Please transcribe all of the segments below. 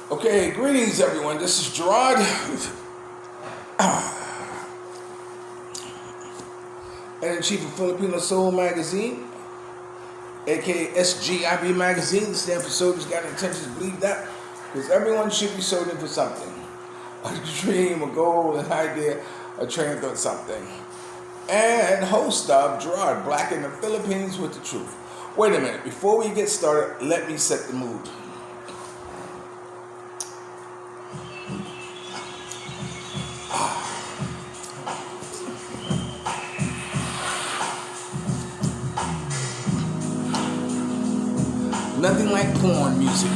Okay, greetings everyone. This is Gerard, editor-in-chief of Filipino Soul Magazine, aka S.G.I.B magazine. The stand for Soldiers Got Intentions to Believe That, because everyone should be sold in for something. A dream, a goal, an idea, a train of something. And host of Gerard, Black in the Philippines with the Truth. Wait a minute, before we get started, let me set the mood. Nothing like porn music.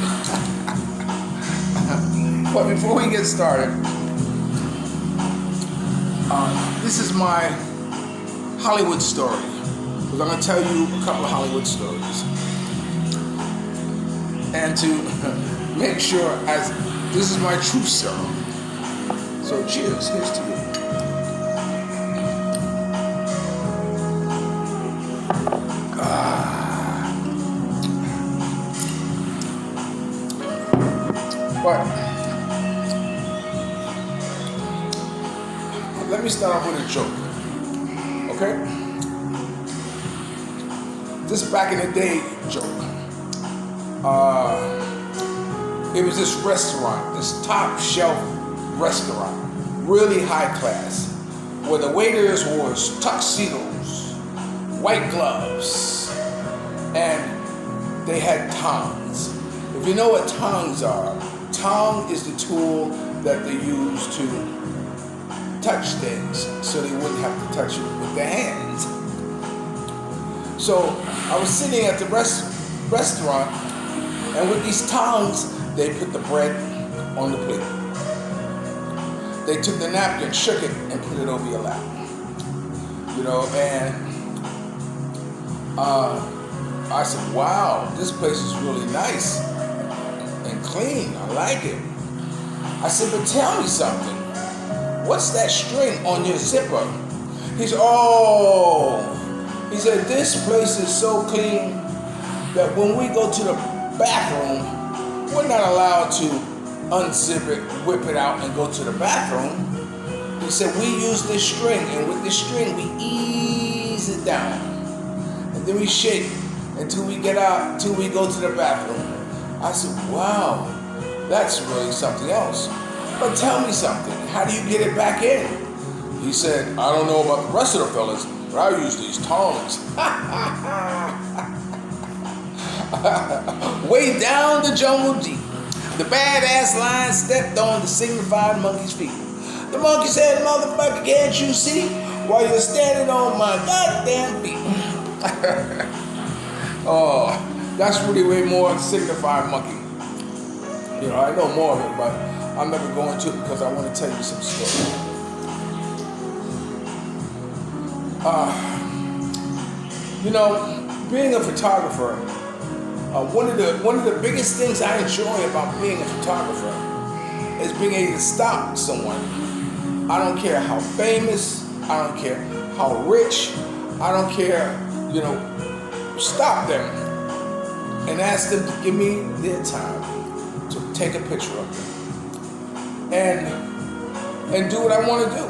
But before we get started, this is my Hollywood story. Because I'm going to tell you a couple of Hollywood stories. And to make sure, as this is my truth serum. So cheers, here's to you. But let me start off with a joke, okay? This back in the day joke. It was this restaurant, this top shelf restaurant, really high class, where the waiters wore tuxedos, white gloves, and they had tongs. If you know what tongs are, tong is the tool that they use to touch things so they wouldn't have to touch it with their hands. So I was sitting at the restaurant, and with these tongs, they put the bread on the plate. They took the napkin, shook it, and put it over your lap. You know, and I said, wow, this place is really nice and clean. I like it. I said, but tell me something. What's that string on your zipper? He said, he said, this place is so clean that when we go to the bathroom, we're not allowed to unzip it, whip it out, and go to the bathroom. He said, we use this string, and with this string, we ease it down. And then we shake until we get out, till we go to the bathroom. I said, wow, that's really something else. But tell me something, how do you get it back in? He said, I don't know about the rest of the fellas, but I use these tongs. Way down the jungle deep, the badass lion stepped on the signified monkey's feet. The monkey said, motherfucker, can't you see while you're standing on my goddamn feet? Oh, that's really way more signified monkey. You know, I know more of it, but I'm never going to because I want to tell you some story. You know, being a photographer, one of the biggest things I enjoy about being a photographer is being able to stop someone. I don't care how famous, I don't care how rich, I don't care, you know, stop them and ask them to give me their time to take a picture of them and do what I want to do.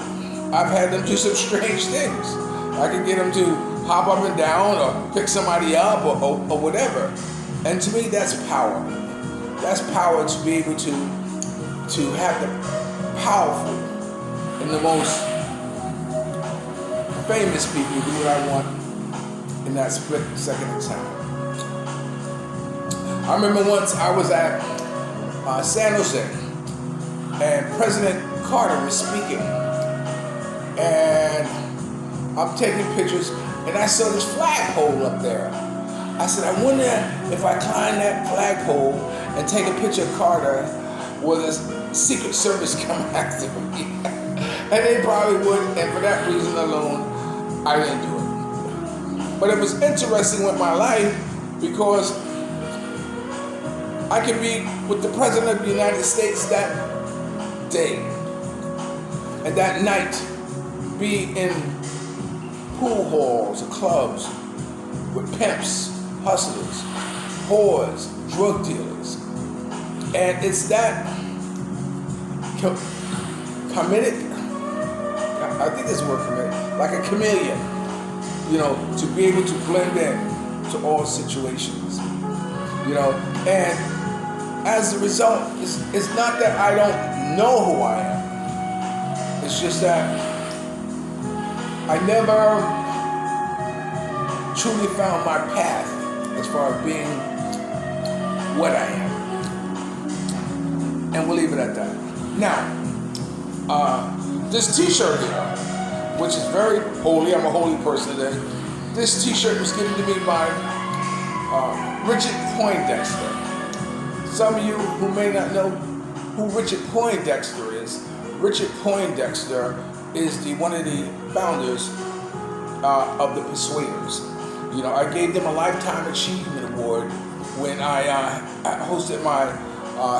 I've had them do some strange things. I can get them to hop up and down or pick somebody up or whatever. And to me, that's power. That's power to be able to have the powerful and the most famous people do what I want in that split second of time. I remember once I was at San Jose, and President Carter was speaking, and I'm taking pictures, and I saw this flagpole up there. I said, I wonder if I climb that flagpole and take a picture of Carter, will the Secret Service come after me? And they probably would, and for that reason alone, I didn't do it. But it was interesting with my life because I could be with the President of the United States that day, and that night be in pool halls or clubs with pimps, hustlers, whores, drug dealers, And it's that committed, I think this word committed, like a chameleon, you know, to be able to blend in to all situations, you know. And as a result, it's not that I don't know who I am. It's just that I never truly found my path as far as being what I am. And we'll leave it at that. Now, this t-shirt here, which is very holy, I'm a holy person today. This t-shirt was given to me by Richard Poindexter. Some of you who may not know who Richard Poindexter is, Richard Poindexter is one of the founders of the Persuaders. You know, I gave them a Lifetime Achievement Award when I hosted my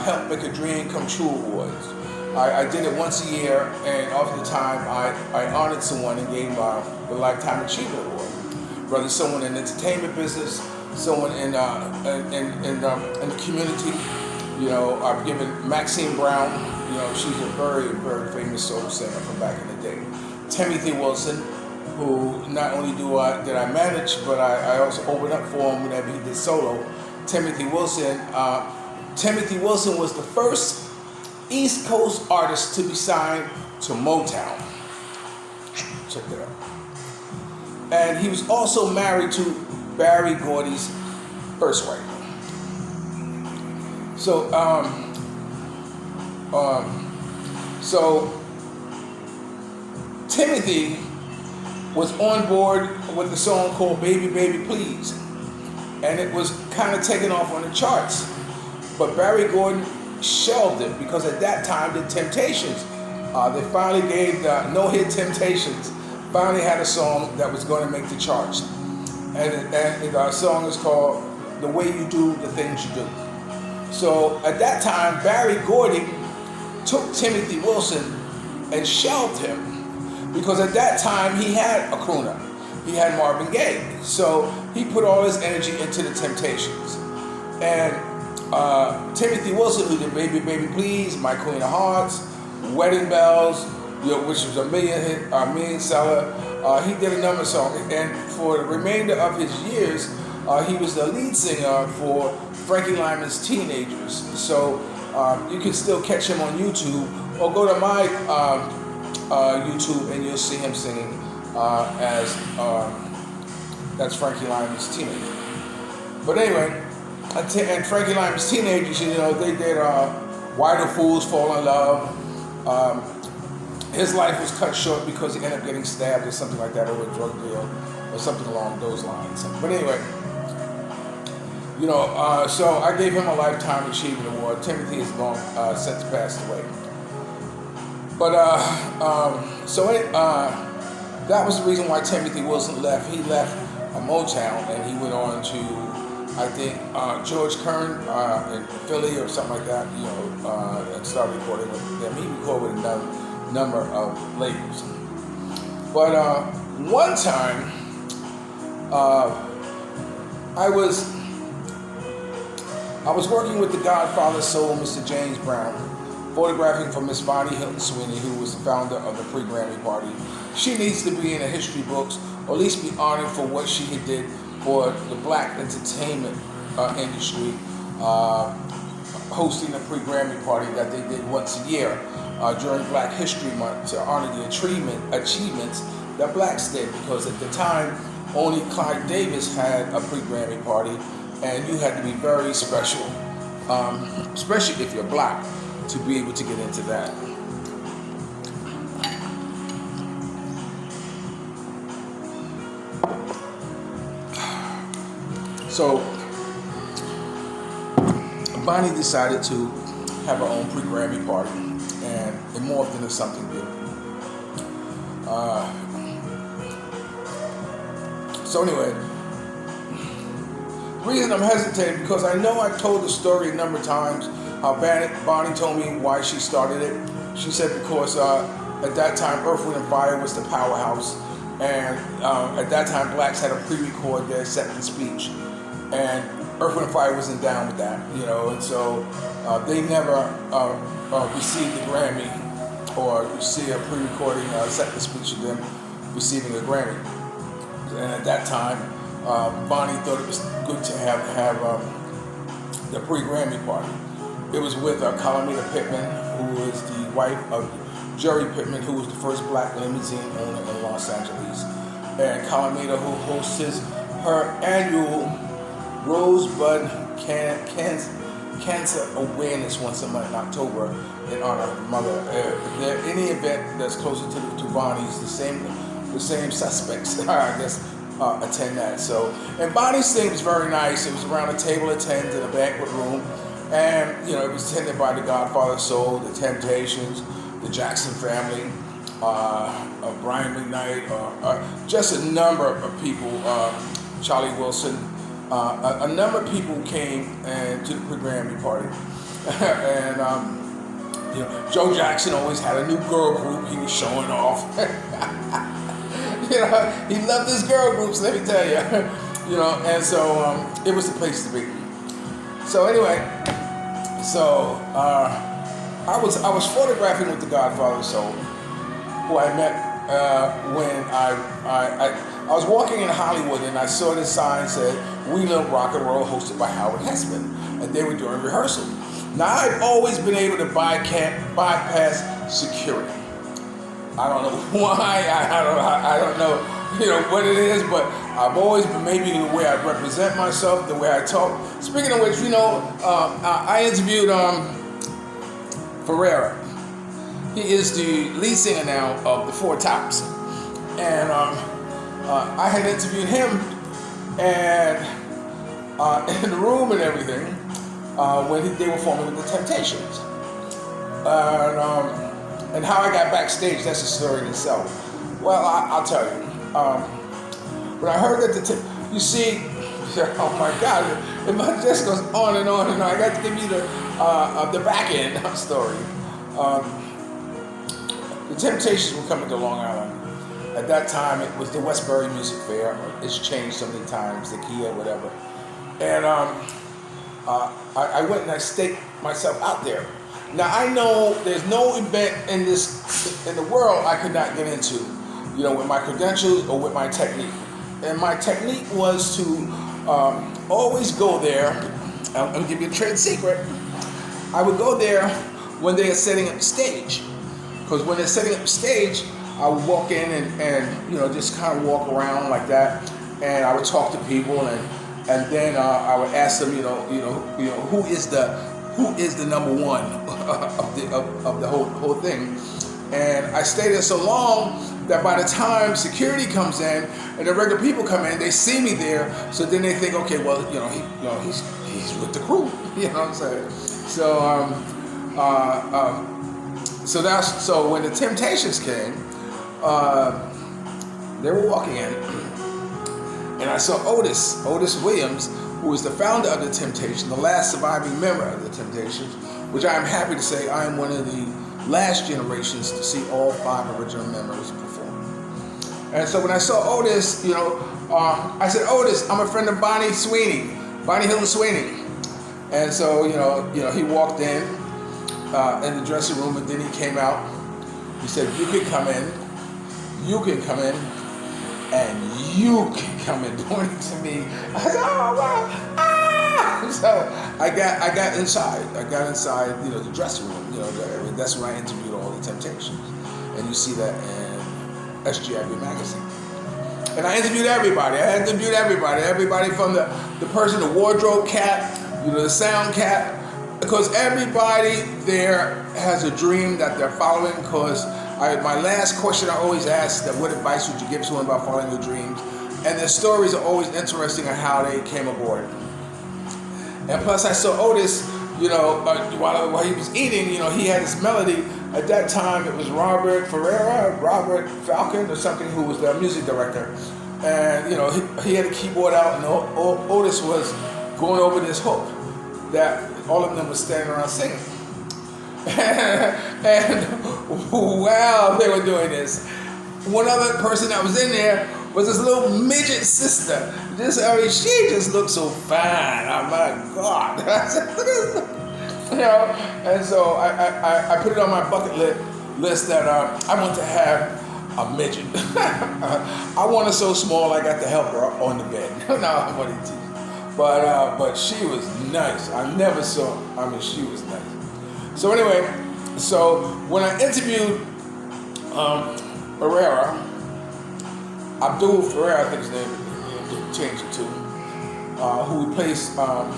Help Make a Dream Come True Awards. I did it once a year, and after the time, I honored someone and gave the Lifetime Achievement Award. Whether someone in the entertainment business, someone in the community. You know, I've given Maxine Brown. You know, she's a very, very famous soul singer from back in the day. Timothy Wilson, who not only did I manage, but I also opened up for him whenever he did solo. Timothy Wilson was the first East Coast artist to be signed to Motown. Check that out. And he was also married to Barry Gordy's first wife. So, Timothy was on board with the song called Baby, Baby, Please. And it was kind of taken off on the charts. But Barry Gordon shelved it because at that time the Temptations, they finally gave the no-hit Temptations, finally had a song that was going to make the charts. And the song is called The Way You Do the Things You Do. So at that time, Barry Gordy took Timothy Wilson and shelved him because at that time he had a crooner. He had Marvin Gaye. So he put all his energy into the Temptations. And Timothy Wilson, who did Baby, Baby, Please, My Queen of Hearts, Wedding Bells, which was a million seller, he did a number of songs. And for the remainder of his years, he was the lead singer for Frankie Lyman's Teenagers. So you can still catch him on YouTube, or go to my YouTube and you'll see him singing as Frankie Lyman's Teenager. But anyway, and Frankie Lyman's Teenagers, you know, they did Why Do Fools Fall in Love. His life was cut short because he ended up getting stabbed or something like that over a drug deal or something along those lines. But anyway, you know, so I gave him a Lifetime Achievement Award. Timothy is long since passed away. But that was the reason why Timothy Wilson left. He left Motown and he went on to, I think, George Kern in Philly or something like that, you know, and started recording with them. He recorded with a number of labels. But one time, I was working with the Godfather Soul, Mr. James Brown, photographing for Miss Vonney Hilton Sweeney, who was the founder of the Pre-Grammy Party. She needs to be in the history books, or at least be honored for what she did for the black entertainment industry, hosting a Pre-Grammy Party that they did once a year during Black History Month to honor the achievements that blacks did, because at the time, only Clyde Davis had a Pre-Grammy Party, and you had to be very special, especially if you're black, to be able to get into that. So, Vonney decided to have her own Pre-Grammy Party, and it morphed into something big. So anyway, the reason I'm hesitating because I know I've told the story a number of times how Vonney told me why she started it. She said because at that time Earth, Wind & Fire was the powerhouse, and at that time blacks had to pre-record their acceptance speech, and Earth, Wind & Fire wasn't down with that, you know, and so they never received the Grammy or see a pre-recording second speech of them receiving a Grammy. And at that time, Vonney thought it was good to have the pre-Grammy party. It was with Calamita Pittman, who is the wife of Jerry Pittman, who was the first black limousine owner in Los Angeles. And Calamita, who hosts her annual Rosebud Cancer Awareness once a month in October in honor of her mother. Any event that's closer to Vonney's, the same suspects, I guess, attend that. So, and Vonney's thing was very nice. It was around a table of 10s in a banquet room. And, you know, it was attended by the Godfather Soul, the Temptations, the Jackson family, Brian McKnight, just a number of people, Charlie Wilson, a number of people came to the pre-Grammy party. And, you know, Joe Jackson always had a new girl group he was showing off. You know, he loved his girl groups, let me tell you. You know, and so it was the place to be. So anyway, so I was photographing with the Godfather Soul, who I met when I was walking in Hollywood and I saw this sign said "We Love Rock and Roll," hosted by Howard Hessman, and they were doing rehearsal. Now I've always been able to bypass security. I don't know why. I don't know, you know, what it is, but I've always been, maybe the way I represent myself, the way I talk. Speaking of which, you know, I interviewed Ferreira. He is the lead singer now of the Four Tops, and I had interviewed him, and in the room and everything when they were forming with the Temptations. And how I got backstage, that's a story in itself. Well, I'll tell you. When I heard that you see, oh my God, it just goes on and on and on. I got to give you the back end story. The Temptations were coming to Long Island. At that time, it was the Westbury Music Fair. It's changed so many times, the Kia, whatever. And I went and I staked myself out there. Now I know there's no event in the world I could not get into, you know, with my credentials or with my technique. And my technique was to always go there. I'll give you a trade secret. I would go there when they are setting up the stage, because when they're setting up the stage, I would walk in and you know, just kind of walk around like that, and I would talk to people, and then I would ask them, you know, who is the number one of the whole thing. And I stayed there so long that by the time security comes in and the regular people come in, they see me there. So then they think, okay, well, he's with the crew. You know what I'm saying? So when the Temptations came, they were walking in, and I saw Otis Williams, who was the founder of the Temptations, the last surviving member of the Temptations, which I am happy to say I am one of the last generations to see all 5 original members perform. And so when I saw Otis, you know, I said, Otis, I'm a friend of Bonnie Hilton Sweeney. And so, you know, he walked in the dressing room, and then he came out. He said, you can come in, and you can come in, pointing to me. I said, oh, wow, ah! So I got inside, you know, the dressing room, you know, that's when I interviewed all the Temptations. And you see that in S.G.I.B magazine. And I interviewed everybody. Everybody from the person, the wardrobe cat, you know, the sound cat, because everybody there has a dream that they're following. Because my last question I always ask that, what advice would you give someone about following your dreams? And their stories are always interesting on how they came aboard. And plus, I saw Otis, you know, while he was eating, you know, he had this melody. At that time, it was Robert Falcon or something, who was the music director. And, you know, he had a keyboard out, and Otis was going over this hook that all of them were standing around singing. And while they were doing this, one other person that was in there was this little midget sister. I mean, she just looked so fine. Oh my God. You know, and so I put it on my bucket list that I want to have a midget. I want her so small I got to help her on the bed. No, I'm only teasing. But she was nice. I never saw, I mean, she was nice. So anyway, so when I interviewed Ferreira, Abdul Ferreira, I think his name, changed it to, who replaced Stubbs.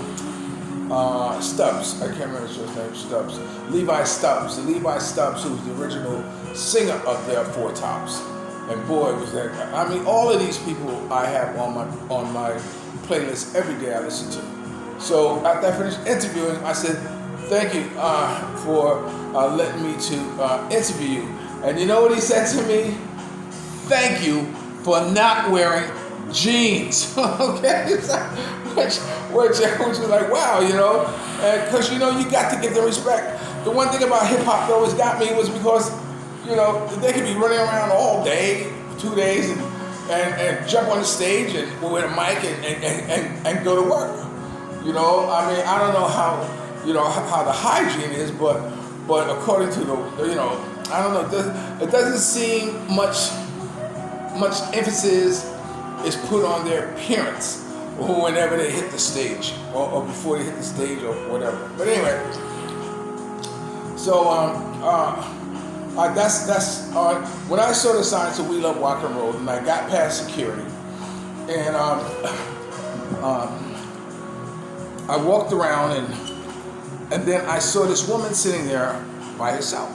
I can't remember his name, Stubbs. Levi Stubbs. Levi Stubbs, who was the original singer of their Four Tops. And boy, was that, I mean, all of these people I have on my playlist every day I listen to. So after I finished interviewing, I said, thank you for letting me to interview you. And you know what he said to me? Thank you for not wearing jeans. Okay? Which is like, wow, you know? Because, you know, you got to give them respect. The one thing about hip-hop that always got me was because, you know, they could be running around all day, 2 days, and jump on the stage and with a mic and go to work. You know, I mean, I don't know how the hygiene is, but according to the, you know, I don't know, it doesn't seem much emphasis is put on their appearance whenever they hit the stage or before they hit the stage or whatever. But anyway, so that's when I saw the signs of We Love Rock and Roll, and I got past security, and I walked around, and then I saw this woman sitting there by herself.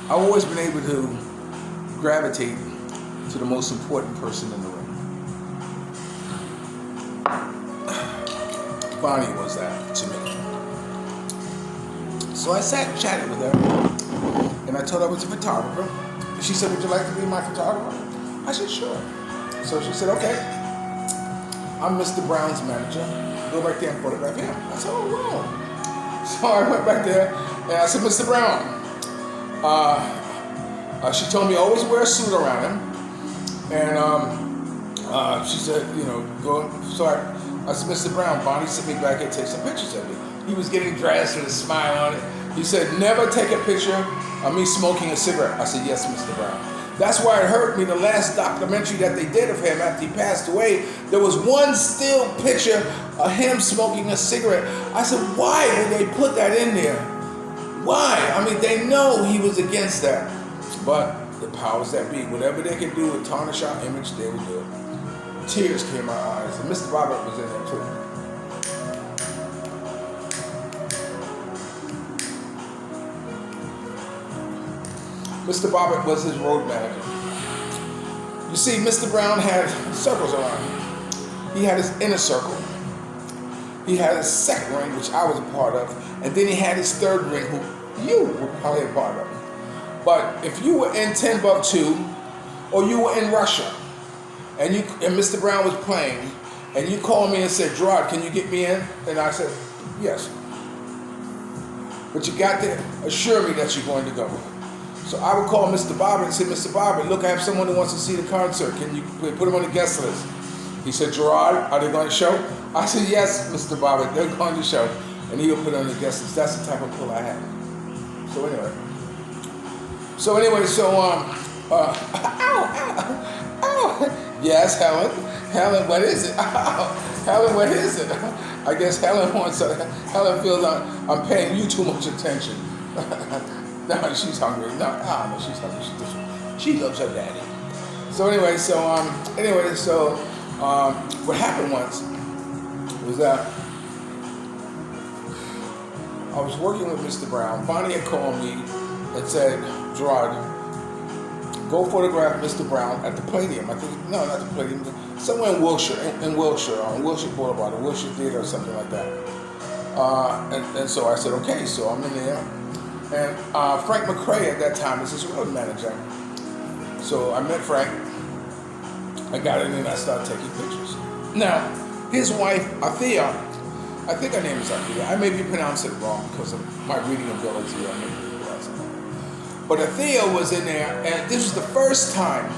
I've always been able to gravitate to the most important person in the room. Vonney was that to me. So I sat and chatted with her, and I told her I was a photographer. And she said, would you like to be my photographer? I said, sure. So she said, okay. I'm Mr. Brown's manager. Go back there and photograph him. I said, oh, wow. So I went back there, and I said, Mr. Brown, she told me always wear a suit around him. And she said, you know, go. So I said, Mr. Brown, Vonney sent me back here to take some pictures of me. He was getting dressed with a smile on it. He said, never take a picture of me smoking a cigarette. I said, yes, Mr. Brown. That's why it hurt me, the last documentary that they did of him after he passed away, there was one still picture of him smoking a cigarette. I said, why would they put that in there? Why? I mean, they know he was against that. But the powers that be, whatever they could do to tarnish our image, they would do it. Tears came in my eyes, and Mr. Robert was in there too. Mr. Bobbitt was his road manager. You see, Mr. Brown had circles around him. He had his inner circle. He had his second ring, which I was a part of, and then he had his third ring, who you were probably a part of. But if you were in Timbuktu, or you were in Russia, and Mr. Brown was playing, and you called me and said, Gerard, can you get me in? And I said, yes. But you got to assure me that you're going to go. So I would call Mr. Bobbitt and say, Mr. Bobbitt, look, I have someone who wants to see the concert. Can you put him on the guest list? He said, Gerard, are they going to show? I said, yes, Mr. Bobbitt, they're going to show. And he would put on the guest list. That's the type of pull I had. So anyway, yes, Helen, what is it? Helen, what is it? I guess Helen feels I'm paying you too much attention. No, she's hungry. No, she's hungry. She loves her daddy. So anyway, what happened once was that I was working with Mr. Brown. Vonney had called me and said, Gerard, go photograph Mr. Brown at the Palladium. I think, no, not the Palladium, somewhere in Wilshire, on Wilshire Boulevard, or Wilshire Theater or something like that. And so I said, okay, so I'm in there. And Frank McCrae at that time was his road manager. So I met Frank. I got in and I started taking pictures. Now, his wife, Athea, I think her name is Athea. I may be pronouncing it wrong because of my reading ability. I may be pronouncing it wrong. But Athea was in there, and this was the first time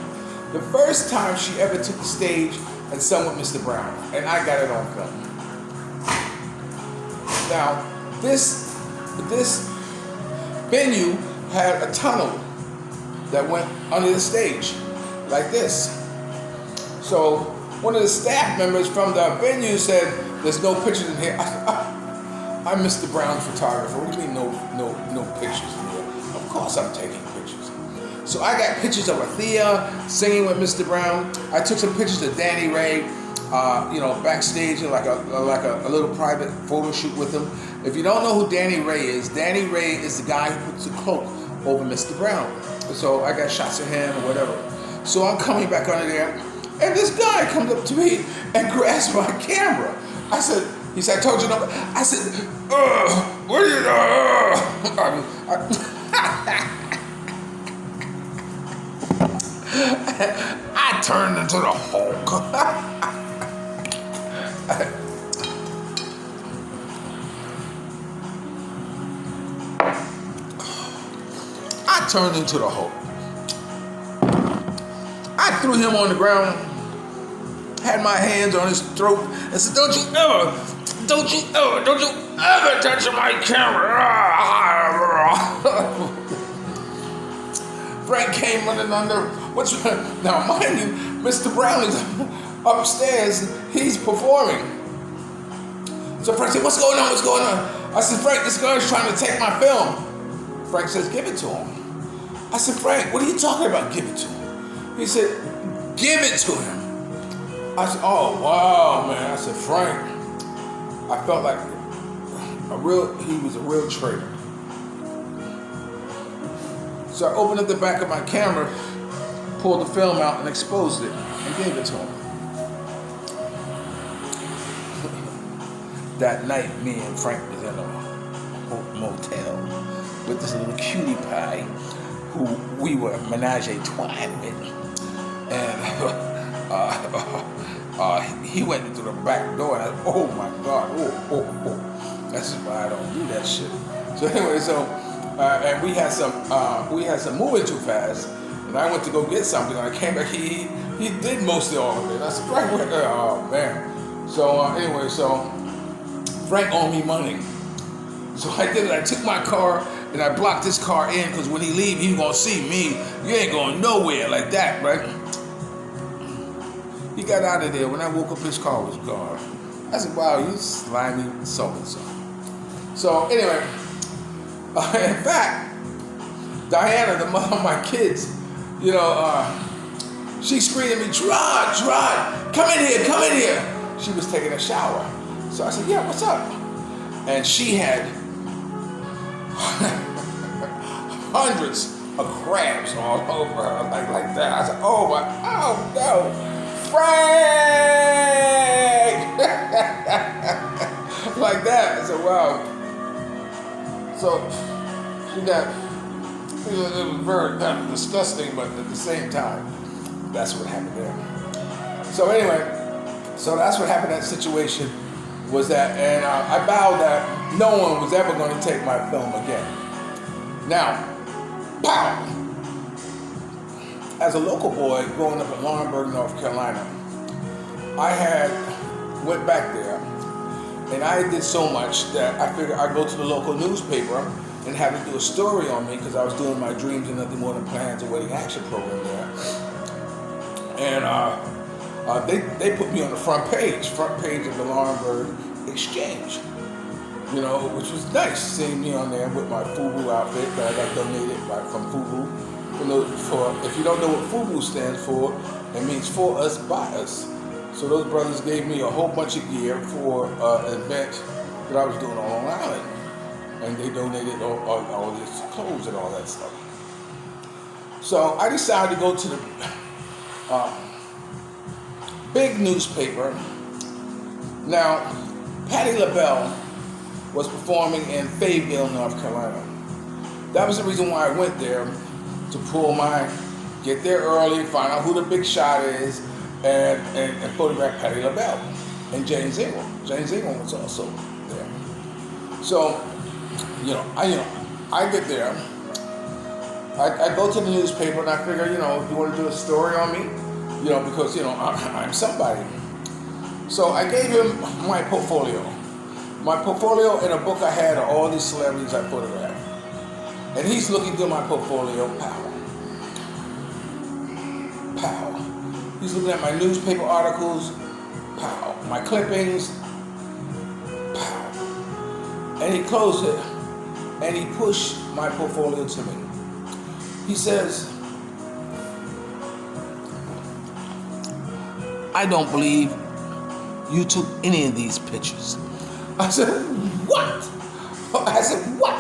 she ever took the stage and sung with Mr. Brown, and I got it on film. Now, this venue had a tunnel that went under the stage, like this. So one of the staff members from the venue said, "There's no pictures in here." I said, "I'm Mr. Brown's photographer. What do you mean no pictures in here?" Of course I'm taking pictures. So I got pictures of Athea singing with Mr. Brown. I took some pictures of Danny Ray, backstage, like a little private photo shoot with him. If you don't know who Danny Ray is the guy who puts the cloak over Mr. Brown. So I got shots of him or whatever. So I'm coming back under there, and this guy comes up to me and grabs my camera. He said, "I told you no." I said, "What are you I turned into the Hulk. I turned into the Hulk. I threw him on the ground, had my hands on his throat, and said, don't you ever touch my camera." Frank came running under. Now, mind you, Mr. Brown is upstairs. He's performing. So Frank said, "What's going on? What's going on?" I said, "Frank, this guy's trying to take my film." Frank says, "Give it to him." I said, "Frank, what are you talking about? Give it to him." He said, "Give it to him." I said, "Oh, wow, man." I said, "Frank," I felt like he was a real traitor. So I opened up the back of my camera, pulled the film out and exposed it and gave it to him. That night, me and Frank was in a motel with this little cutie pie who we were menage a trois with. And he went into the back door and I said, "Oh my God, oh. That's why I don't do that shit." So anyway, and we had some moving too fast, and I went to go get something. And I came back. He did mostly all of it. I said, "Frank, oh man." So anyway, Frank owed me money. So I did it. I took my car and I blocked his car in because when he leave, he's gonna see me. You ain't going nowhere like that, right? He got out of there. When I woke up, his car was gone. I said, "Wow, you slimy so-and-so." So anyway, in fact, Diana, the mother of my kids, she screamed at me, Gerard, come in here. She was taking a shower. So I said, "Yeah, what's up?" And she had hundreds of crabs all over her, like that. I said, oh no, Frank! Like that. I said, wow. So it was very disgusting, but at the same time, that's what happened there. So anyway, that's what happened in that situation. Was that, and I vowed that no one was ever going to take my film again. Now, pow! As a local boy growing up in Lawrenceburg, North Carolina, I went back there, and I did so much that I figured I'd go to the local newspaper and have them do a story on me because I was doing my Dreams and Nothing More Than Plans, a wedding action program there. And they put me on the front page of the Lawrenceburg Exchange, which was nice, seeing me on there with my FUBU outfit that I got donated from FUBU. If you don't know what FUBU stands for, it means for us, by us. So those brothers gave me a whole bunch of gear for an event that I was doing on Long Island, and they donated all these clothes and all that stuff. So I decided to go to the big newspaper. Now, Patti LaBelle was performing in Fayetteville, North Carolina. That was the reason why I went there, to get there early, find out who the big shot is, and photograph Patti LaBelle and James Ingram. James Ingram was also there. So, I get there, I go to the newspaper and I figure, you want to do a story on me? Because, I'm somebody. So I gave him my portfolio. My portfolio in a book I had of all these celebrities I photographed. And he's looking through my portfolio, pow. He's looking at my newspaper articles, pow. My clippings, pow. And he closed it, and he pushed my portfolio to me. He says, I don't believe you took any of these pictures. I said, what? I said, what?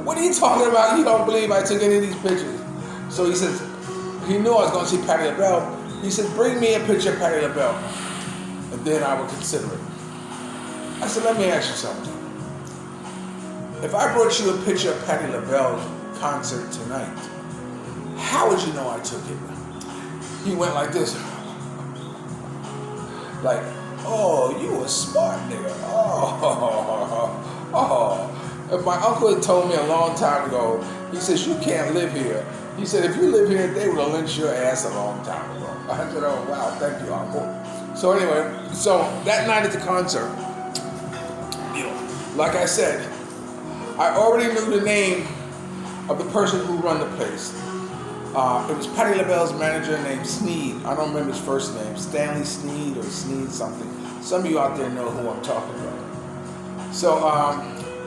What are you talking about? You don't believe I took any of these pictures? So he says, he knew I was going to see Patti LaBelle. He said, bring me a picture of Patti LaBelle, and then I will consider it. I said, let me ask you something. If I brought you a picture of Patti LaBelle's concert tonight, how would you know I took it? He went like this. Like, oh, you a smart nigga. Oh. If my uncle had told me a long time ago, he says, you can't live here. He said, if you live here, they would have lynched your ass a long time ago. I said, oh, wow, thank you, uncle. So anyway, that night at the concert, like I said, I already knew the name of the person who run the place. It was Patti LaBelle's manager named Sneed. I don't remember his first name. Stanley Sneed or Sneed something. Some of you out there know who I'm talking about. So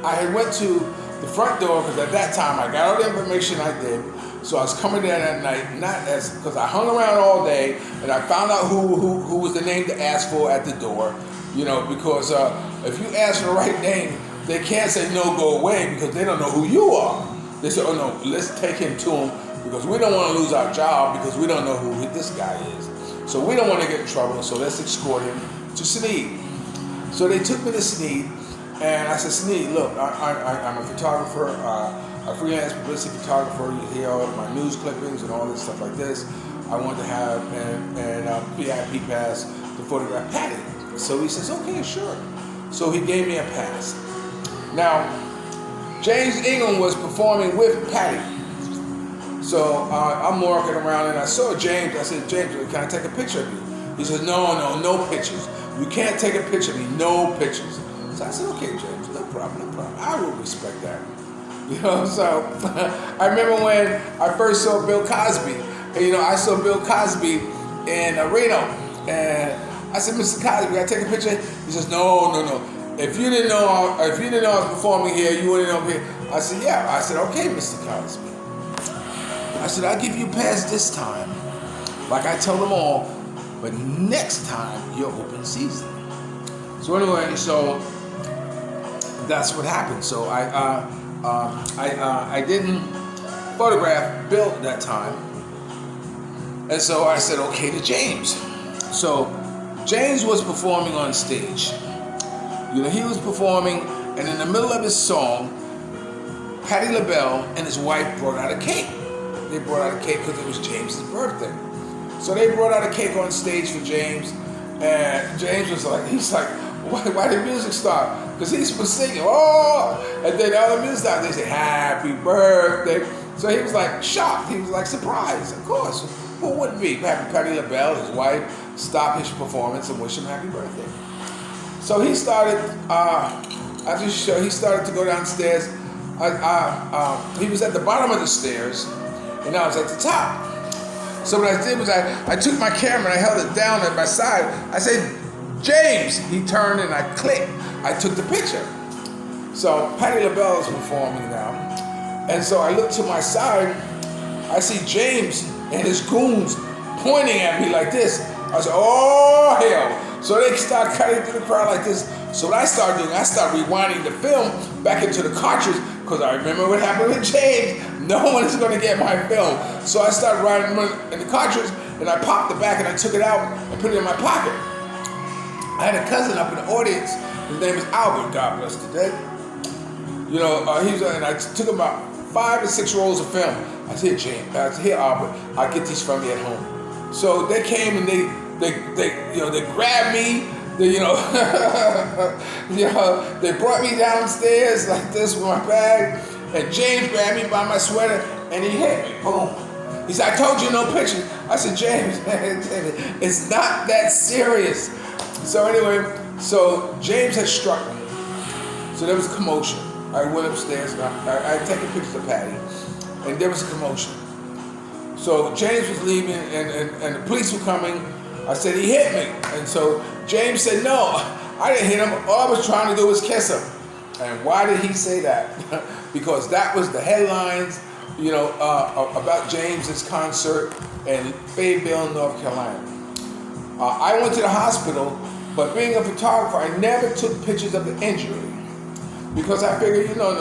I had went to the front door because at that time I got all the information I did. So I was coming there that night, because I hung around all day and I found out who was the name to ask for at the door. Because if you ask for the right name, they can't say no, go away, because they don't know who you are. They say, oh no, let's take him to him, because we don't want to lose our job, because we don't know who this guy is. So we don't want to get in trouble, so let's escort him to Sneed. So they took me to Sneed, and I said, Sneed, look, I'm a photographer, a freelance publicity photographer. You hear all my news clippings and all this stuff like this. I want to have a VIP pass to photograph Patti. So he says, okay, sure. So he gave me a pass. Now, James Ingram was performing with Patti. So I'm walking around and I saw James. I said, James, can I take a picture of you? He said, no pictures. You can't take a picture of me, no pictures. So I said, okay, James, no problem. I will respect that. So I remember when I first saw Bill Cosby. And, I saw Bill Cosby in Reno. And I said, Mr. Cosby, can I take a picture? He says, no. If you didn't know I was performing here, you wouldn't know here. I said, yeah. I said, okay, Mr. Cosby. I said, I'll give you a pass this time, like I tell them all, but next time you're open season. So anyway, that's what happened. So I didn't photograph Bill that time, and so I said okay to James. So James was performing on stage. He was performing, and in the middle of his song, Patti LaBelle and his wife brought out a cake. They brought out a cake because it was James's birthday. So they brought out a cake on stage for James, and James was like, why did music start? Because he's was singing, oh, and then the other music started, they say, happy birthday. So he was like shocked, he was like surprised, of course. Who wouldn't be? Patti LaBelle, his wife, stopped his performance and wished him happy birthday. So he started, after the show, he started to go downstairs. He was at the bottom of the stairs, and I was at the top. So what I did was I took my camera and I held it down at my side. I said, James. He turned and I clicked. I took the picture. So Patti LaBelle is performing now. And so I look to my side. I see James and his goons pointing at me like this. I said, oh, hell. So they start cutting through the crowd like this. So what I started doing, I started rewinding the film back into the cartridge, because I remember what happened with James. No one is going to get my film. So I started writing in the cartridge, and I popped the back, and I took it out and put it in my pocket. I had a cousin up in the audience. His name is Albert, God bless the dead. And I took about 5 or 6 rolls of film. I said, James, here, Albert, I'll get these from you at home. So they came and they grabbed me. They brought me downstairs like this with my bag, and James grabbed me by my sweater and he hit me. Boom. He said, I told you no pictures. I said, James, it's not that serious. So anyway, so James had struck me. So there was a commotion. I went upstairs, and I had taken pictures of Patty, and there was a commotion. So James was leaving, and the police were coming. I said, he hit me. And so James said, no, I didn't hit him. All I was trying to do was kiss him. And why did he say that? Because that was the headlines, you know, about James's concert in Fayetteville, North Carolina. I went to the hospital, but being a photographer, I never took pictures of the injury. Because I figured, no,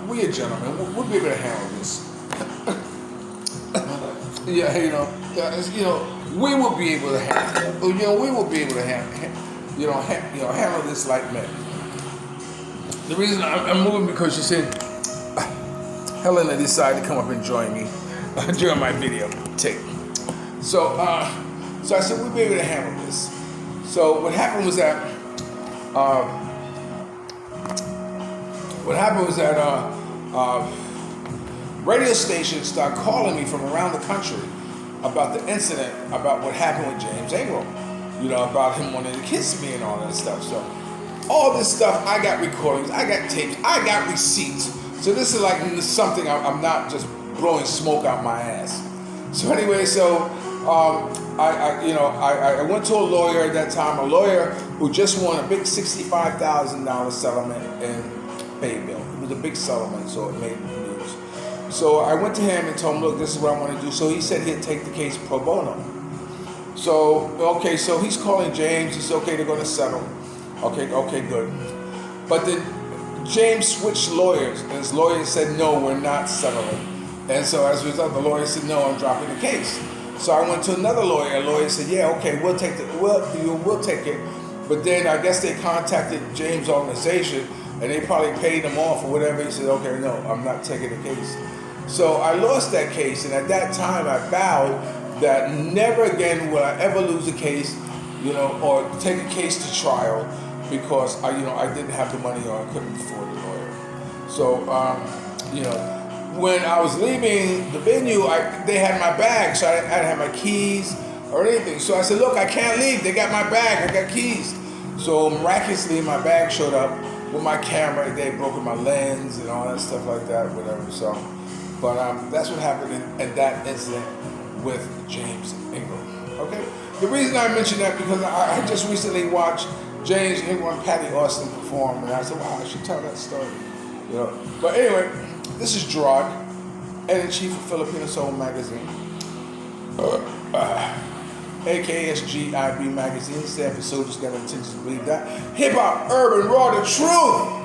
we are gentlemen, we'll be able to handle this. Yeah, we will be able to handle, we will be able to handle this like men. The reason I'm moving because you said Helena decided to come up and join me during my video tape. So I said we'll be able to handle this. So what happened was that radio stations started calling me from around the country about the incident, about what happened with James Ingram, about him wanting to kiss me and all that stuff. So all this stuff, I got recordings, I got tapes, I got receipts. So this is like something I'm not just blowing smoke out my ass. So anyway, I went to a lawyer at that time, a lawyer who just won a big $65,000 settlement in Fayetteville. It was a big settlement, so it made news. So I went to him and told him, look, this is what I want to do. So he said he'd take the case pro bono. So he's calling James. He said, okay, they're going to settle. Okay, good. But then James switched lawyers, and his lawyer said, no, we're not settling. And so as a result, the lawyer said, no, I'm dropping the case. So I went to another lawyer. A lawyer said, yeah, okay, we'll take it. But then I guess they contacted James' organization, and they probably paid him off or whatever. He said, okay, no, I'm not taking the case. So I lost that case, and at that time I vowed that never again will I ever lose a case, or take a case to trial because I didn't have the money or I couldn't afford a lawyer. So, when I was leaving the venue, they had my bag, so I didn't have my keys or anything. So I said, look, I can't leave. They got my bag. I got keys. So miraculously, my bag showed up with my camera. They had broken my lens and all that stuff like that, whatever. So, but that's what happened in that incident with James Ingram. Okay. The reason I mention that because I just recently watched James Ingram and Patty Austin perform, and I said, wow, I should tell that story. But anyway, this is Gerard, editor-in-chief of Filipino Soul Magazine, aka S.G.I.B. magazine. Stand for Soldiers Got Intentions to Believe That. Hip Hop, Urban, Raw, the Truth.